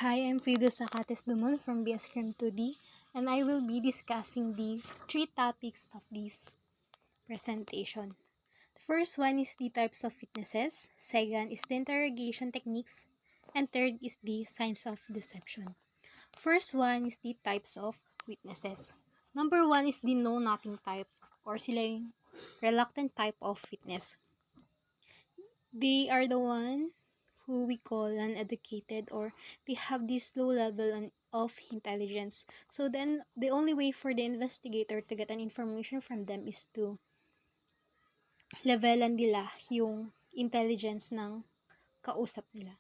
Hi, I'm Frida Sacates Dumon from BS Crim 2D, and I will be discussing the three topics of this presentation. The first one is the types of witnesses, second is the interrogation techniques, and third is the signs of deception. First one is the types of witnesses. Number one is the know-nothing type, or sila yung reluctant type of witness. They are the one who we call uneducated, or they have this low level of intelligence. So then the only way for the investigator to get an information from them is to levelan nila yung intelligence ng kausap nila.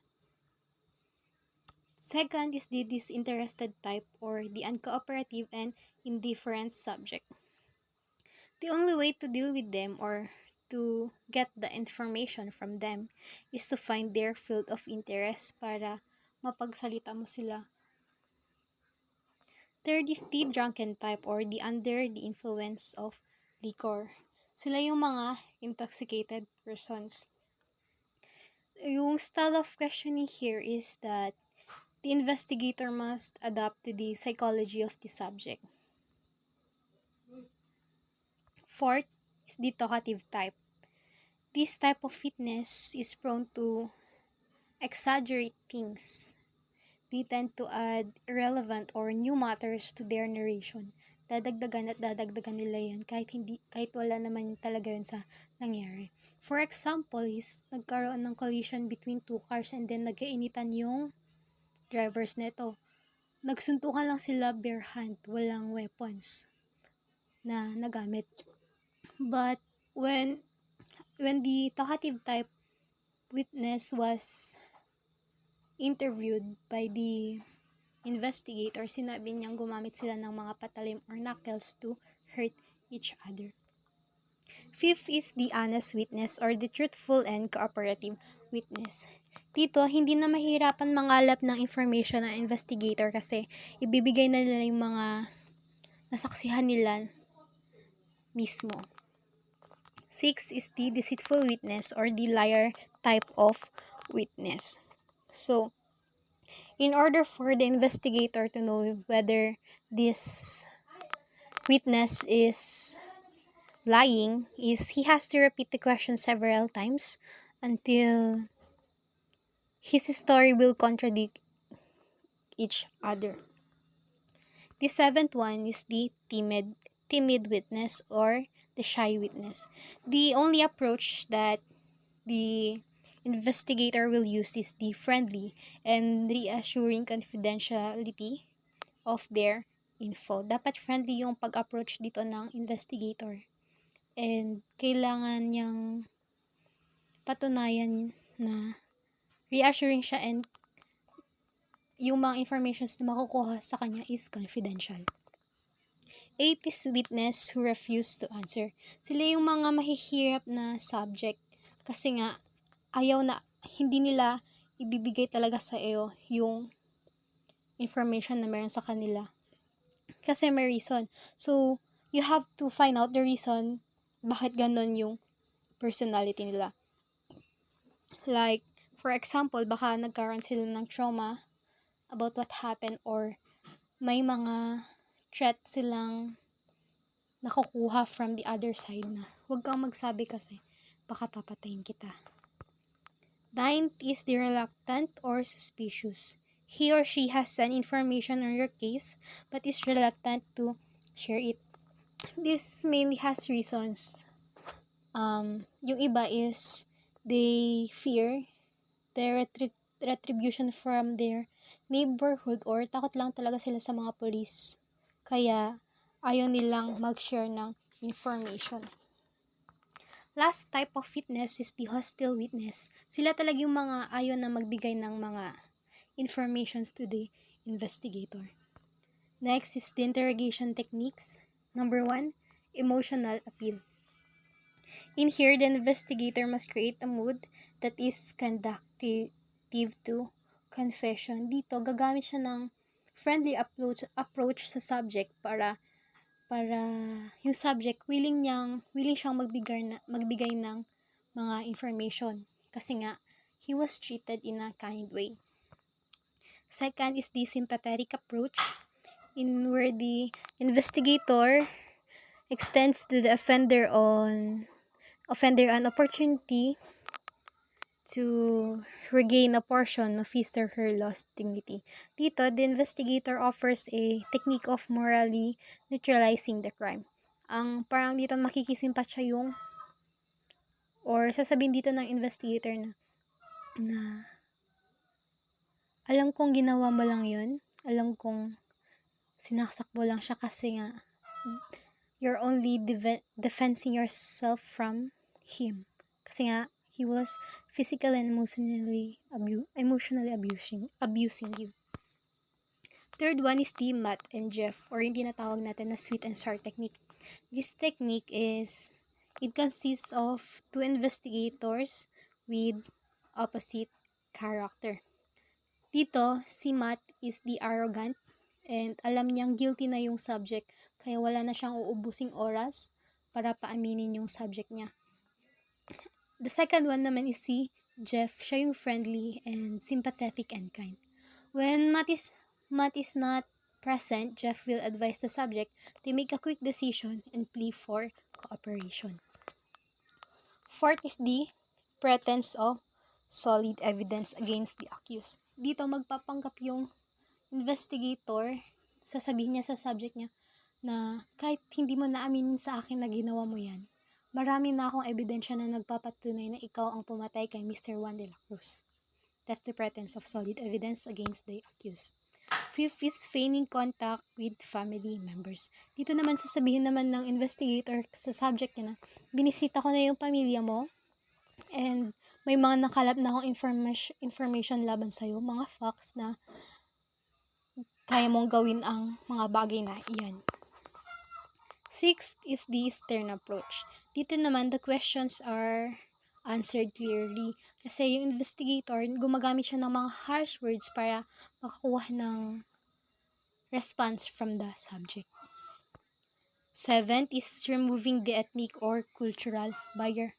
Second is the disinterested type, or the uncooperative and indifferent subject. The only way to deal with them, or to get the information from them, is to find their field of interest para mapagsalita mo sila. Third is the drunken type, or the under the influence of liquor. Sila yung mga intoxicated persons. Yung style of questioning here is that the investigator must adapt to the psychology of the subject. Fourth is the talkative type. This type of witness is prone to exaggerate things. They tend to add irrelevant or new matters to their narration. Dadagdagan at dadagdagan nila yan kahit wala naman talaga yun sa nangyari. For example is nagkaroon ng collision between two cars and then nagkainitan yung drivers neto. Nagsuntukan lang sila bare hand, walang weapons na nagamit. But when the talkative type witness was interviewed by the investigator, sinabi niyang gumamit sila ng mga patalim or knuckles to hurt each other. Fifth is the honest witness, or the truthful and cooperative witness. Dito, hindi na mahirapan mangalap ng information ng investigator kasi ibibigay na nila yung mga nasaksihan nila mismo. Sixth is the deceitful witness, or the liar type of witness. So, in order for the investigator to know whether this witness is lying, is he has to repeat the question several times until his story will contradict each other. The seventh one is the timid witness, or the shy witness. The only approach that the investigator will use is the friendly and reassuring confidentiality of their info. Dapat friendly yung pag-approach dito ng investigator. And kailangan niyang patunayan na reassuring siya and yung mga informations na makukuha sa kanya is confidential. 8 is witness who refuse to answer. Sila yung mga mahihirap na subject kasi nga hindi nila ibibigay talaga sa iyo yung information na meron sa kanila. Kasi may reason. So, you have to find out the reason bakit ganon yung personality nila. Like, for example, baka nagkaroon sila ng trauma about what happened, or may mga threat silang nakukuha from the other side na huwag kang magsabi kasi baka papatayin kita. 9th is the reluctant or suspicious. He or she has an information on your case but is reluctant to share it. This mainly has reasons. Yung iba is they fear the retribution from their neighborhood, or takot lang talaga sila sa mga police. Kaya ayaw nilang mag-share ng information. Last type of witness is the hostile witness. Sila talaga yung mga ayaw na magbigay ng mga informations to the investigator. Next is the interrogation techniques. Number 1, emotional appeal. In here, the investigator must create a mood that is conducive to confession. Dito, gagamit siya ng friendly approach sa subject para yung subject willing siyang magbigay ng mga information kasi nga he was treated in a kind way. Second is the sympathetic approach, in where the investigator extends to the offender an opportunity to regain a portion of his or her lost dignity. Dito, the investigator offers a technique of morally neutralizing the crime. Ang parang dito makikisimpat siya yung, or sasabihin dito ng investigator na alam kong ginawa mo lang yun. Alam kong sinaksak mo lang siya kasi nga you're only defending yourself from him. Kasi nga, he was physically and emotionally abusing you. Third one is the Matt and Jeff, or yung tinatawag natin na sweet and sour technique. This technique it consists of two investigators with opposite character. Dito, si Matt is the arrogant and alam niyang guilty na yung subject, kaya wala na siyang uubusing oras para paaminin yung subject niya. The second one naman is si Jeff. Siya yung friendly and sympathetic and kind. When Matt is not present, Jeff will advise the subject to make a quick decision and plea for cooperation. Fourth is the pretense of solid evidence against the accused. Dito magpapanggap yung investigator, sasabihin niya sa subject niya na kahit hindi mo naaminin sa akin na ginawa mo yan, marami na akong ebidensya na nagpapatunay na ikaw ang pumatay kay Mr. Juan de la Cruz. That's the pretense of solid evidence against the accused. Fifth is feigning contact with family members. Dito naman sasabihin naman ng investigator sa subject niya na binisita ko na yung pamilya mo and may mga nakalap na akong information laban sa'yo, mga facts na kaya mong gawin ang mga bagay na iyan. Sixth is the stern approach. Dito naman, the questions are answered clearly. Kasi yung investigator, gumagamit siya ng mga harsh words para makakuha ng response from the subject. Seventh is removing the ethnic or cultural barrier.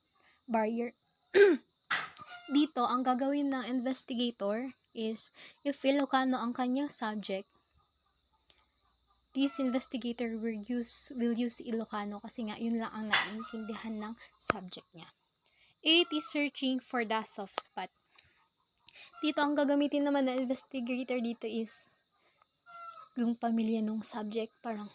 Dito, ang gagawin ng investigator is, if Ilocano ang kanyang subject, this investigator will use Ilocano kasi nga yun lang ang naiintindihan ng subject niya. 8 is searching for the soft spot. Dito, ang gagamitin naman ng investigator dito is yung pamilya ng subject. Parang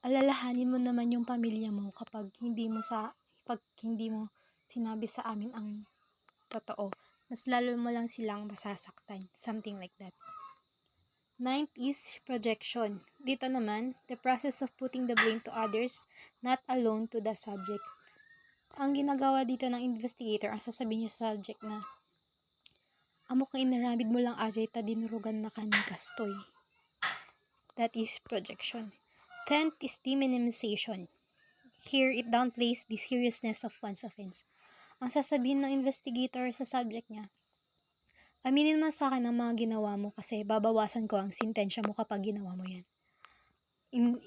alalahanin mo naman yung pamilya mo kapag hindi mo sinabi sa amin ang totoo. Mas lalo mo lang silang masasaktan. Something like that. 9th is projection. Dito naman, the process of putting the blame to others, not alone to the subject. Ang ginagawa dito ng investigator, ang sasabihin niya sa subject na, amo ka inaramid mo lang ajay ta dinurugan na kaning kastoy. That is projection. 10th is deminimization. Here, it downplays the seriousness of one's offense. Ang sasabihin ng investigator sa subject niya, aminin mo sa akin ang mga ginawa mo kasi babawasan ko ang sintensya mo kapag ginawa mo yan.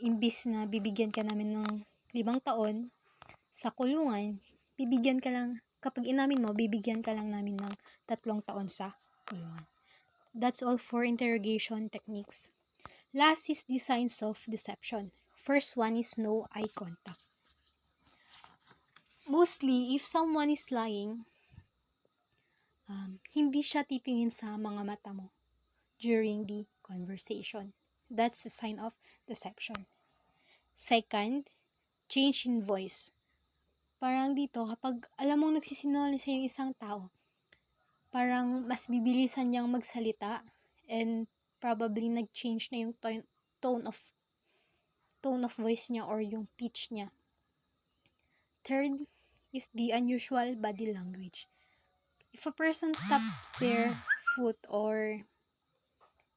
Imbis na bibigyan ka namin ng 5 taon sa kulungan, kapag inamin mo, bibigyan ka lang namin ng 3 taon sa kulungan. That's all for interrogation techniques. Last is the signs of deception. First one is no eye contact. Mostly, if someone is lying, hindi siya titingin sa mga mata mo during the conversation. That's a sign of deception. Second, change in voice. Parang dito, kapag alam mong nagsisinungaling sa yung isang tao, parang mas bibilisan niyang magsalita and probably nag-change na yung tone of voice niya or yung pitch niya. Third is the unusual body language. If a person stops their foot or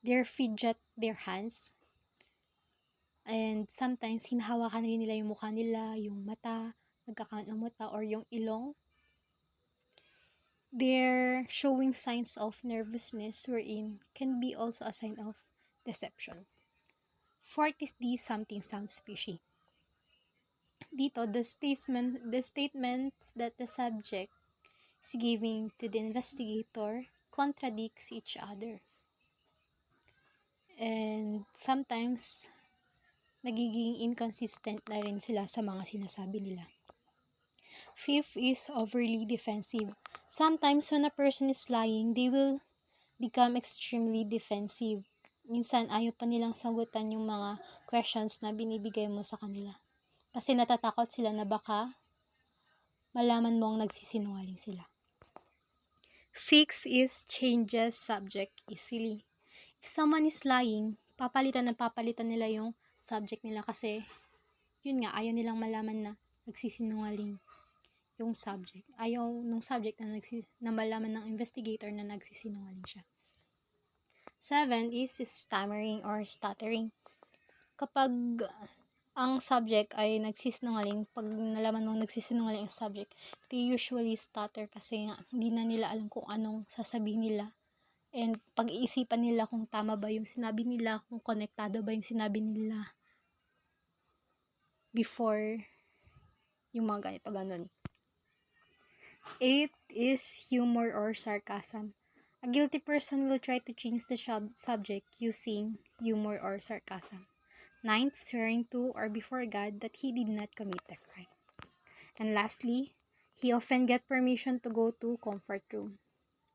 fidget their hands, and sometimes hinahawakan rin nila yung mukha nila, yung mata, nagkakaunt ng mata, or yung ilong, they're showing signs of nervousness wherein can be also a sign of deception. Fourth is the something sounds fishy. Dito, the statements that the subject is giving to the investigator contradicts each other. And sometimes, nagiging inconsistent na rin sila sa mga sinasabi nila. Fifth is overly defensive. Sometimes when a person is lying, they will become extremely defensive. Minsan, ayaw pa nilang sagutan yung mga questions na binibigay mo sa kanila. Kasi natatakot sila na baka malaman mo ang nagsisinungaling sila. Six is changes subject easily. If someone is lying, papalitan nila yung subject nila kasi yun nga, ayaw nilang malaman na nagsisinungaling yung subject. Ayaw nung subject na malaman ng investigator na nagsisinungaling siya. 7 is stammering or stuttering. Kapag ang subject ay nagsisinungaling, pag nalaman mong nagsisinungaling ang subject, they usually stutter kasi nga hindi na nila alam kung anong sasabihin nila. And pag-iisipan nila kung tama ba yung sinabi nila, kung konektado ba yung sinabi nila before yung mga ganito, ganun. 8 is humor or sarcasm. A guilty person will try to change the subject using humor or sarcasm. 9, swearing to or before God that he did not commit the crime. And lastly, he often get permission to go to comfort room.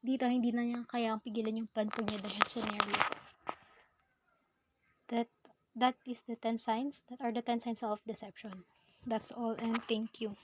Dito, hindi na niya kaya pigilan yung pantog niya dahil sa nervous. That is the 10 signs. That are the 10 signs of deception. That's all, and thank you.